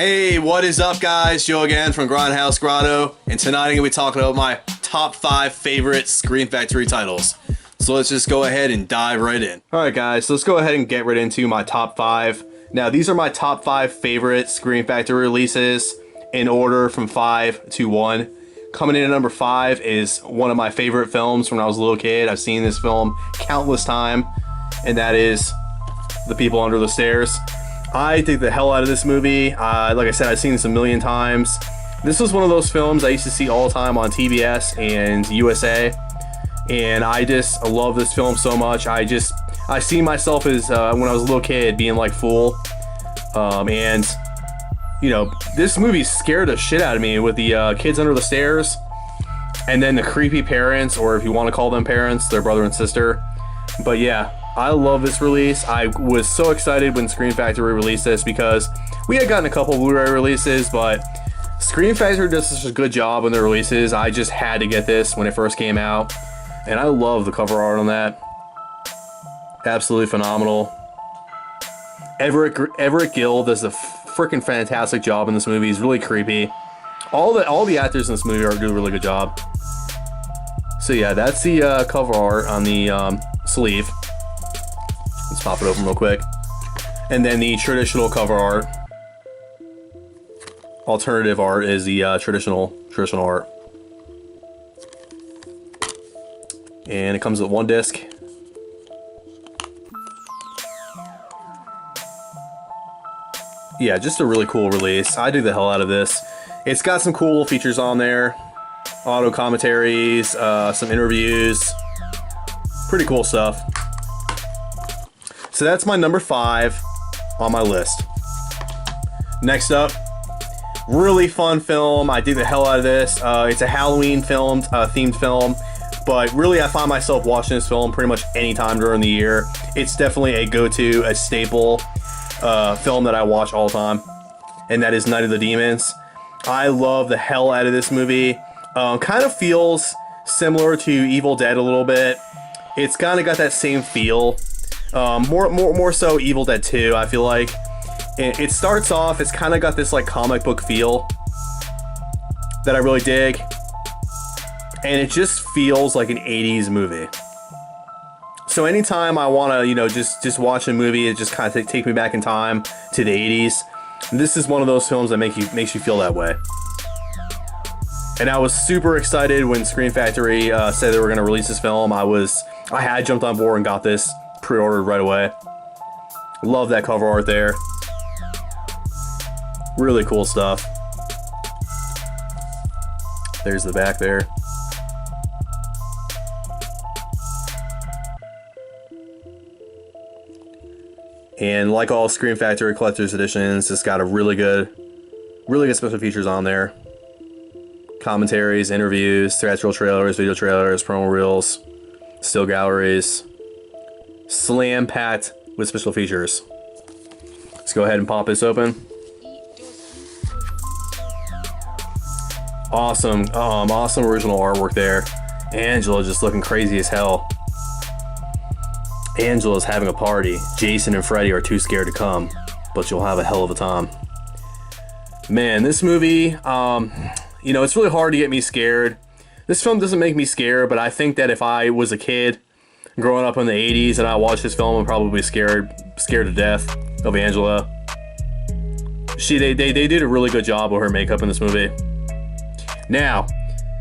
Hey, what is up guys? Joe again from Grindhouse Grotto, and tonight I'm going to be talking about my top 5 favorite Scream Factory titles. So let's just go ahead and dive right in. Alright guys, so let's go ahead and get right into my top 5. Now these are my top 5 favorite Scream Factory releases in order from 5 to 1. Coming in at number 5 is one of my favorite films when I was a little kid. I've seen this film countless times, and that is The People Under the Stairs. I dig the hell out of this movie. Like I said, I've seen this a million times. This was one of those films I used to see all the time on TBS and USA, and I just love this film so much. I see myself as when I was a little kid being like Fool, and you know, this movie scared the shit out of me with the kids under the stairs, and then the creepy parents, or if you want to call them parents, their brother and sister. But yeah, I love this release. I was so excited when Scream Factory released this because we had gotten a couple Blu-ray releases, but Scream Factory does such a good job on their releases. I just had to get this when it first came out, and I love the cover art on that. Absolutely phenomenal. Everett Gill does a freaking fantastic job in this movie. He's really creepy. All the actors in this movie do a really good job. So yeah, that's the cover art on the sleeve. Let's pop it open real quick. And then the traditional cover art. Alternative art is the traditional art. And it comes with one disc. Yeah, just a really cool release. I dig the hell out of this. It's got some cool features on there. Auto commentaries, some interviews. Pretty cool stuff. So that's my number 5 on my list. Next up, really fun film. I dig the hell out of this. It's a Halloween themed film, but really I find myself watching this film pretty much any time during the year. It's definitely a go-to, a staple film that I watch all the time, and that is Night of the Demons. I love the hell out of this movie. Kind of feels similar to Evil Dead a little bit. It's kind of got that same feel. More so Evil Dead 2, I feel like. It starts off, it's kind of got this like comic book feel that I really dig, and it just feels like an 80s movie. So anytime I want to, you know, just watch a movie, it just kind of take me back in time to the 80s. This is one of those films that makes you feel that way. And I was super excited when Scream Factory said they were going to release this film. I had jumped on board and got this pre-ordered right away. Love that cover art there. Really cool stuff. There's the back there. And like all Scream Factory Collector's Editions, it's got a really good special features on there. Commentaries, interviews, theatrical trailers, video trailers, promo reels, still galleries. Slam-packed with special features. Let's go ahead and pop this open. Awesome, awesome original artwork there. Angela just looking crazy as hell. Angela's having a party. Jason and Freddy are too scared to come, but you'll have a hell of a time. Man, this movie, you know, it's really hard to get me scared. This film doesn't make me scared, but I think that if I was a kid growing up in the 80s and I watched this film, I'd probably be scared to death of Angela. They did a really good job with her makeup in this movie. Now,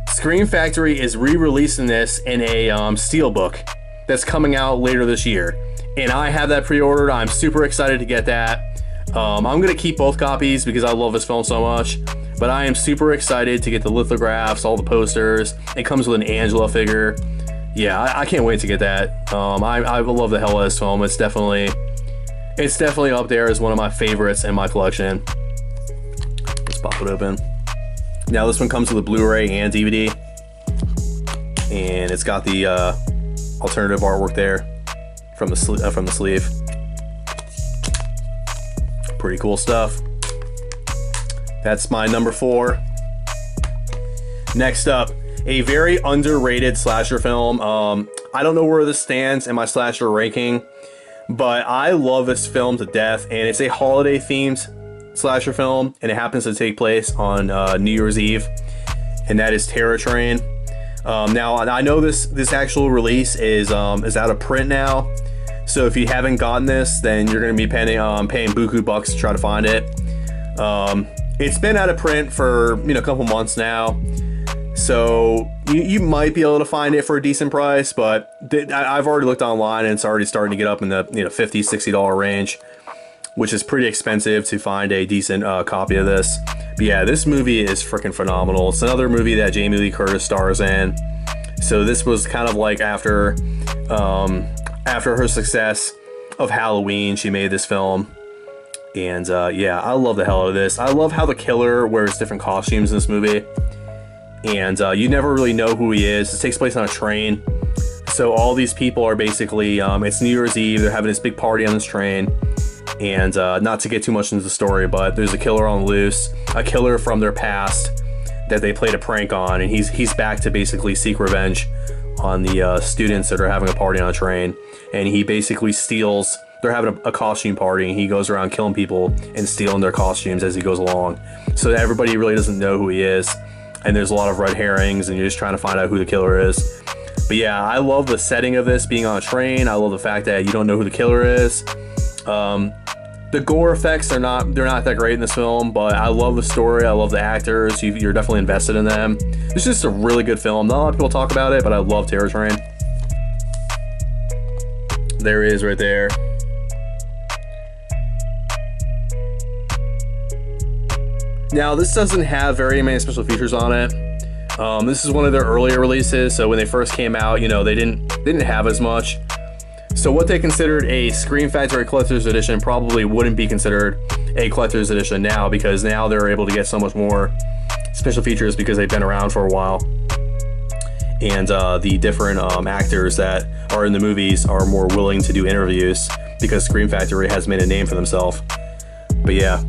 Scream Factory is re-releasing this in a steelbook that's coming out later this year, and I have that pre-ordered. I'm super excited to get that. I'm gonna keep both copies because I love this film so much, but I am super excited to get the lithographs, all the posters. It comes with an Angela figure. Yeah, I can't wait to get that. I love the hell out of this film. It's definitely up there as one of my favorites in my collection. Let's pop it open. Now this one comes with a Blu-ray and DVD, and it's got the alternative artwork there from the sleeve. Pretty cool stuff. That's my number 4. Next up, a very underrated slasher film. I don't know where this stands in my slasher ranking, but I love this film to death, and it's a holiday themed slasher film, and it happens to take place on New Year's Eve, and that is Terror Train. Now I know this actual release is out of print now, so if you haven't gotten this, then you're going to be paying buku bucks to try to find it. It's been out of print for a couple months now, so you might be able to find it for a decent price, but I've already looked online and it's already starting to get up in the $50-$60 range, which is pretty expensive to find a decent copy of this. But yeah, this movie is freaking phenomenal. It's another movie that Jamie Lee Curtis stars in. So this was kind of like after her success of Halloween, she made this film. And yeah, I love the hell out of this. I love how the killer wears different costumes in this movie. And you never really know who he is. It takes place on a train. So all these people are basically, it's New Year's Eve. They're having this big party on this train. And not to get too much into the story, but there's a killer on the loose. A killer from their past that they played a prank on. And he's back to basically seek revenge on the students that are having a party on a train. And he basically steals... They're having a costume party, and he goes around killing people and stealing their costumes as he goes along. So everybody really doesn't know who he is. And there's a lot of red herrings, and you're just trying to find out who the killer is. But yeah, I love the setting of this being on a train. I love the fact that you don't know who the killer is. The gore effects they're not that great in this film, but I love the story. I love the actors. You're definitely invested in them. It's just a really good film. Not a lot of people talk about it, but I love Terror Train. There it is right there. Now, this doesn't have very many special features on it. This is one of their earlier releases, so when they first came out, they didn't have as much. So what they considered a Scream Factory Collector's Edition probably wouldn't be considered a Collector's Edition now, because now they're able to get so much more special features because they've been around for a while. And the different actors that are in the movies are more willing to do interviews because Scream Factory has made a name for themselves. But yeah,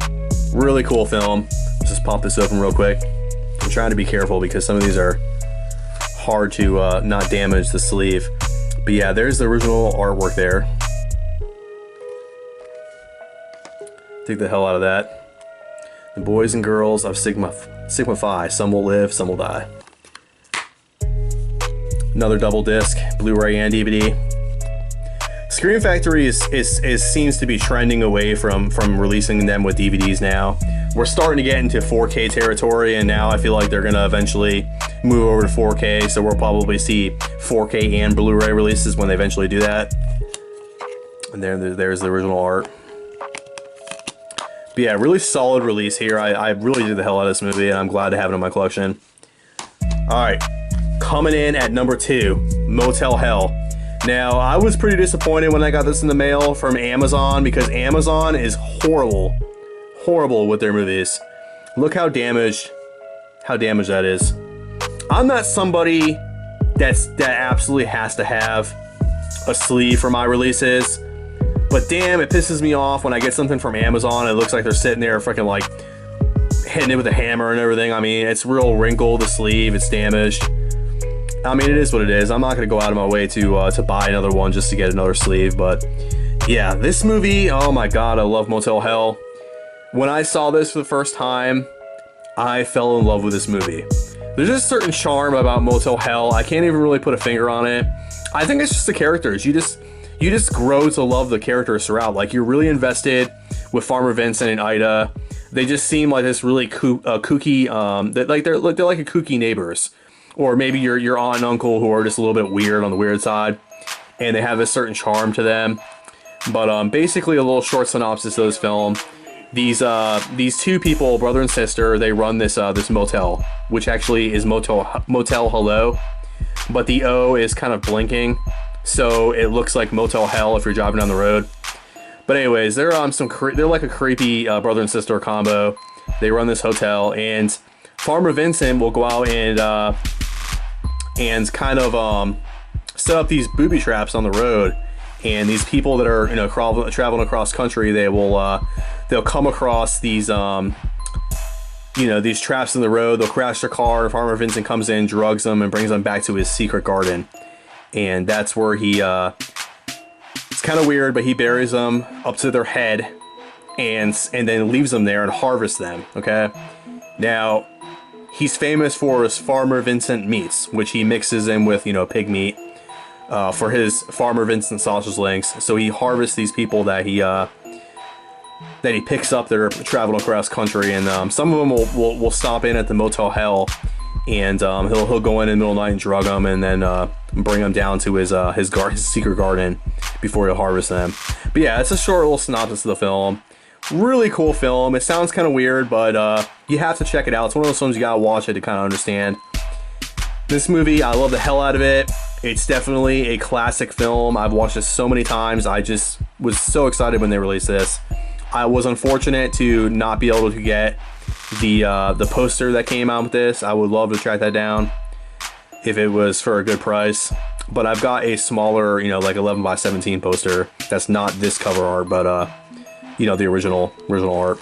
really cool film. Let's just pop this open real quick. I'm trying to be careful because some of these are hard to not damage the sleeve. But yeah, there's the original artwork there. Take the hell out of that. The boys and girls of Sigma Phi. Some will live, some will die. Another double disc, Blu-ray and DVD. Scream Factory seems to be trending away from releasing them with DVDs now. We're starting to get into 4K territory, and now I feel like they're gonna eventually move over to 4K, so we'll probably see 4K and Blu-ray releases when they eventually do that. And there's the original art. But yeah, really solid release here. I really did the hell out of this movie, and I'm glad to have it in my collection. Alright, coming in at number 2, Motel Hell. Now, I was pretty disappointed when I got this in the mail from Amazon, because Amazon is horrible with their movies. Look how damaged that is. I'm not somebody that absolutely has to have a sleeve for my releases, but damn, it pisses me off when I get something from Amazon and it looks like they're sitting there freaking like hitting it with a hammer and everything. I mean, it's real wrinkled, the sleeve, it's damaged. I mean, it is what it is. I'm not going to go out of my way to buy another one just to get another sleeve, but yeah, this movie, oh my god, I love Motel Hell. When I saw this for the first time, I fell in love with this movie. There's just a certain charm about Motel Hell. I can't even really put a finger on it. I think it's just the characters. You just grow to love the characters throughout. Like, you're really invested with Farmer Vincent and Ida. They just seem like this really kooky, they're like a kooky neighbors. Or maybe your aunt and uncle who are just a little bit weird on the weird side. And they have a certain charm to them. But basically a little short synopsis of this film. These two people, brother and sister, they run this motel, which actually is Motel Hello, but the O is kind of blinking, so it looks like Motel Hell if you're driving down the road. But anyways, they're like a creepy brother and sister combo. They run this hotel, and Farmer Vincent will go out and kind of set up these booby traps on the road. And these people that are traveling across country, they'll come across these these traps in the road. They'll crash their car. Farmer Vincent comes in, drugs them, and brings them back to his secret garden. And that's where he it's kind of weird, but he buries them up to their head. and then leaves them there and harvests them. Okay, now he's famous for his Farmer Vincent meats, which he mixes in with, you know, pig meat for his Farmer Vincent sausage links. So he harvests these people that he picks up that are traveling across country, and some of them will stop in at the Motel Hell, and he'll go in the middle of the night and drug them, and then bring them down to his secret garden before he'll harvest them. But yeah, it's a short little synopsis of the film. Really cool film. It sounds kind of weird, but you have to check it out. It's one of those films you gotta watch it to kind of understand. This movie, I love the hell out of it. It's definitely a classic film. I've watched it so many times. I just was so excited when they released this. I was unfortunate to not be able to get the poster that came out with this. I would love to track that down if it was for a good price. But I've got a smaller, you know, like 11 by 17 poster. That's not this cover art, but you know, the original art.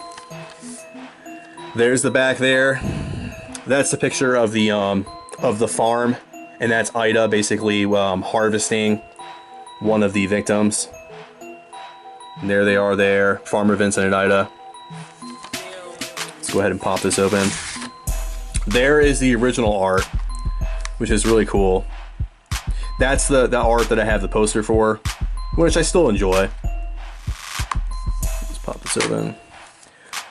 There's the back there. That's the picture of the farm, and that's Ida basically harvesting one of the victims. And there they are there, Farmer Vincent and Ida. Let's go ahead and pop this open. There is the original art, which is really cool. That's the art that I have the poster for, which I still enjoy. Let's pop this open.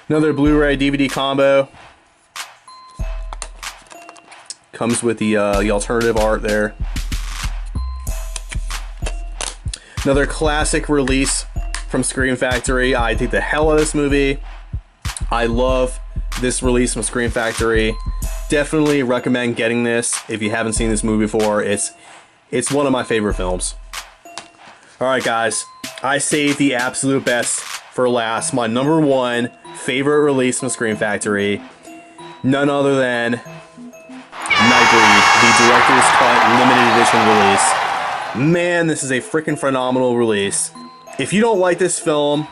Another Blu-ray DVD combo. Comes with the alternative art there. Another classic release from Scream Factory. I think the hell out of this movie. I love this release from Scream Factory. Definitely recommend getting this if you haven't seen this movie before. It's one of my favorite films. Alright guys, I saved the absolute best for last. My number one favorite release from Scream Factory. None other than Nightbreed, the Director's Cut Limited Edition release. Man, this is a freaking phenomenal release. If you don't like this film,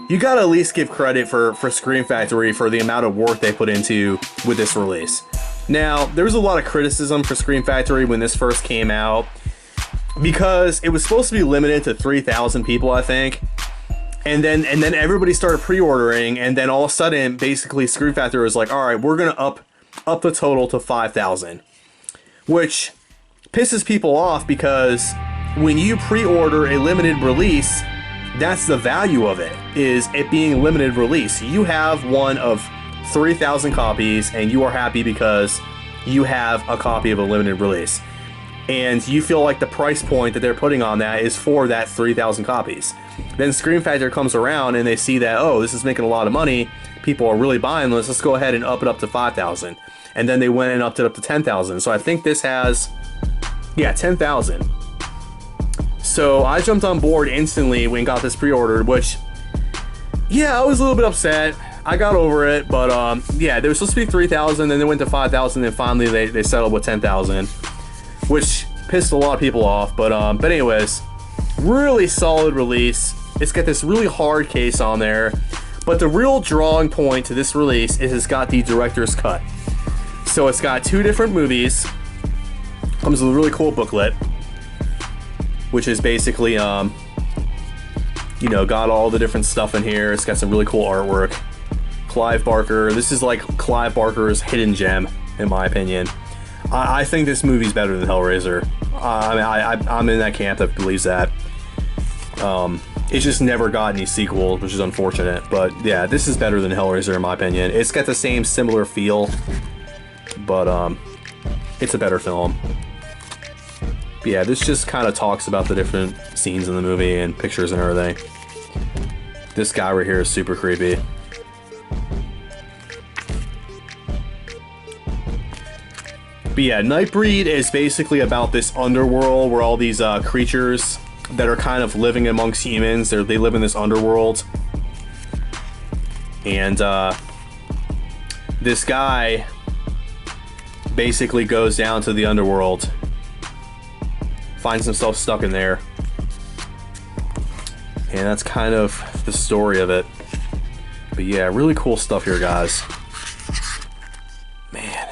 you gotta at least give credit for Scream Factory for the amount of work they put into with this release. Now, there was a lot of criticism for Scream Factory when this first came out, because it was supposed to be limited to 3,000 people, I think. And then everybody started pre-ordering, and then all of a sudden, basically, Scream Factory was like, alright, we're gonna up the total to 5,000. Which pisses people off, because when you pre-order a limited release, that's the value of it, is it being limited release. You have one of 3,000 copies, and you are happy because you have a copy of a limited release. And you feel like the price point that they're putting on that is for that 3,000 copies. Then Scream Factory comes around and they see that, oh, this is making a lot of money, people are really buying this, let's go ahead and up it up to 5,000. And then they went and upped it up to 10,000. So I think this has, yeah, 10,000. So I jumped on board instantly when got this pre-ordered, which, yeah, I was a little bit upset. I got over it, but yeah, they were supposed to be 3,000, then they went to 5,000, and finally they settled with 10,000, which pissed a lot of people off. But anyways, really solid release. It's got this really hard case on there, but the real drawing point to this release is it's got the director's cut. So it's got two different movies. Comes with a really cool booklet, which is basically you know, got all the different stuff in here. It's got some really cool artwork. Clive Barker. This is like Clive Barker's hidden gem, in my opinion. I think this movie's better than Hellraiser. I mean, I'm in that camp that believes that. It's just never got any sequel, which is unfortunate. But yeah, this is better than Hellraiser, in my opinion. It's got the same similar feel, but it's a better film. But yeah, this just kind of talks about the different scenes in the movie and pictures and everything. This guy right here is super creepy. But yeah, Nightbreed is basically about this underworld where all these creatures that are kind of living amongst humans, they live in this underworld. And this guy basically goes down to the underworld, finds himself stuck in there. And that's kind of the story of it. But yeah, really cool stuff here, guys. Man.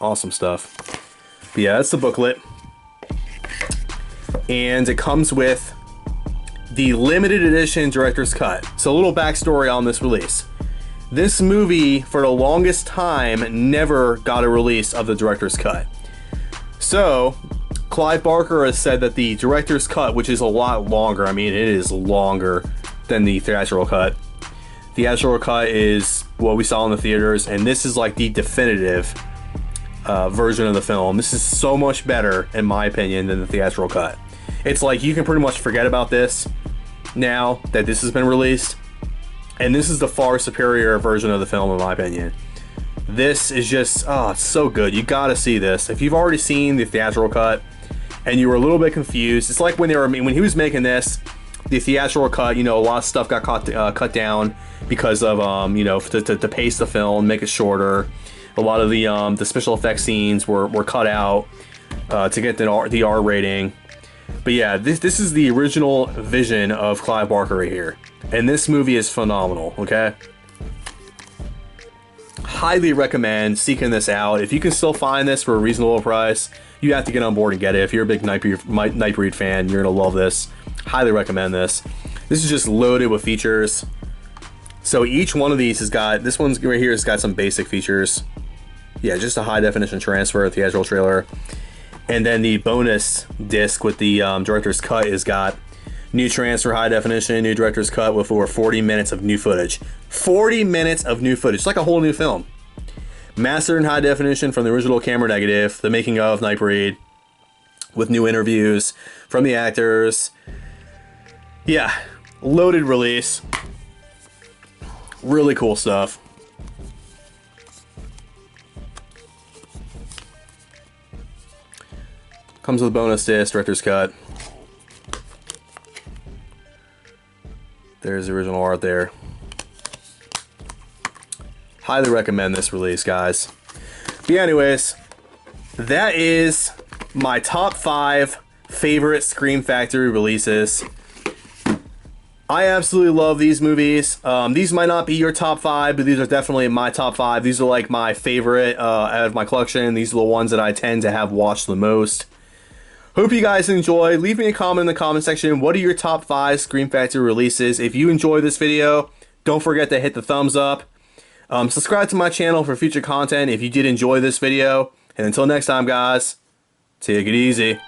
Awesome stuff. But yeah, that's the booklet. And it comes with the limited edition director's cut. So a little backstory on this release. This movie, for the longest time, never got a release of the director's cut. So, Clive Barker has said that the director's cut, which is a lot longer, I mean, it is longer than the theatrical cut. The theatrical cut is what we saw in the theaters, and this is like the definitive version of the film. This is so much better, in my opinion, than the theatrical cut. It's like you can pretty much forget about this now that this has been released. And this is the far superior version of the film, in my opinion. This is just, oh, it's so good. You gotta see this. If you've already seen the theatrical cut and you were a little bit confused, it's like when he was making this, the theatrical cut, you know, a lot of stuff got cut down because of, you know, to pace the film, make it shorter. A lot of the special effects scenes were cut out to get the R rating. But yeah, this is the original vision of Clive Barker right here. And this movie is phenomenal, okay? Highly recommend seeking this out. If you can still find this for a reasonable price, you have to get on board and get it. If you're a big Nightbreed fan, you're going to love this. Highly recommend this. This is just loaded with features. So each one of these has got, this one's right here has got some basic features. Yeah, just a high definition transfer, theatrical trailer. And then the bonus disc with the director's cut has got new transfer, high definition, new director's cut with over 40 minutes of new footage. 40 minutes of new footage. It's like a whole new film. Mastered in high definition from the original camera negative, the making of Nightbreed, with new interviews from the actors. Yeah, loaded release. Really cool stuff. Comes with a bonus disc, director's cut. There's the original art there. Highly recommend this release, guys. But yeah, anyways, that is my top 5 favorite Scream Factory releases. I absolutely love these movies. These might not be your top 5, but these are definitely my top 5. These are like my favorite out of my collection. These are the ones that I tend to have watched the most. Hope you guys enjoy. Leave me a comment in the comment section. What are your top 5 Scream Factory releases? If you enjoyed this video, don't forget to hit the thumbs up. Subscribe to my channel for future content if you did enjoy this video. And until next time, guys, take it easy.